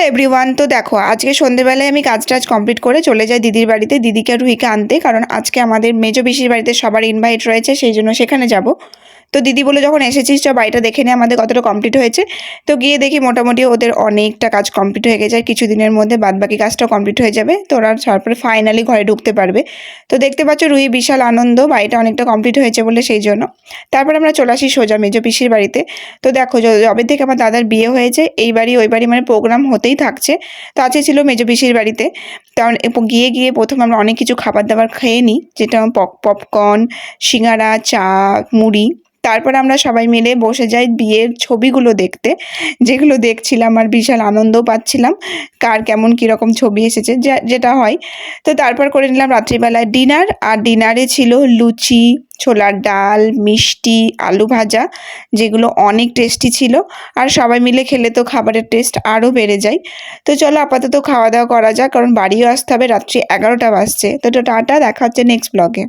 Hello everyone. তো দেখো আজকে সন্ধেবেলায় আমি কাজ টাজ কমপ্লিট করে চলে যাই দিদির বাড়িতে, দিদিকে আর রুহিকে আনতে। কারণ আজকে আমাদের মেজো পিসির বাড়িতে সবার ইনভাইট রয়েছে, সেই জন্য সেখানে যাব। তো দিদি বলে যখন এসেছিস চ বাড়িটা দেখে নে আমাদের কতটা কমপ্লিট হয়েছে। তো গিয়ে দেখি মোটামুটি ওদের অনেকটা কাজ কমপ্লিট হয়ে গেছে, আর কিছুদিনের মধ্যে বাদবাকি কাজটাও কমপ্লিট হয়ে যাবে। তো ওরা তারপরে ফাইনালি ঘরে ঢুকতে পারবে। তো দেখতে পাচ্ছ রুহি বিশাল আনন্দ, বাড়িটা অনেকটা কমপ্লিট হয়েছে বলে, সেই জন্য। তারপর আমরা চলে আসি সোজা মেজো পিসির বাড়িতে। তো দেখো যবে থেকে আমার দাদার বিয়ে হয়েছে এই বাড়ি ওই বাড়ি মানে প্রোগ্রাম হতেই থাকছে। তো আজকে ছিল মেজো পিসির বাড়িতে। কারণ গিয়ে গিয়ে প্রথম আমরা অনেক কিছু খাবার দাবার খেয়ে নিই, যেটা পপকর্ন, সিঙ্গারা, চা, মুড়ি। তারপর আমরা সবাই মিলে বসে যাই বিয়ের ছবিগুলো দেখতে, যেগুলো দেখছিলাম আর বিশাল আনন্দও পাচ্ছিলাম। কার কেমন কীরকম ছবি এসেছে যেটা হয়। তো তারপর করে নিলাম রাত্রিবেলায় ডিনার, আর ডিনারে ছিল লুচি, ছোলার ডাল, মিষ্টি, আলু ভাজা, যেগুলো অনেক টেস্টি ছিল। আর সবাই মিলে খেলে তো খাবারের টেস্ট আরও বেড়ে যায়। তো চলো আপাতত খাওয়া দাওয়া করা যাক, কারণ বাড়িও আসতে হবে, রাত্রি 11টা বাজছে। তো টাটা, দেখা হচ্ছে নেক্সট ব্লগে।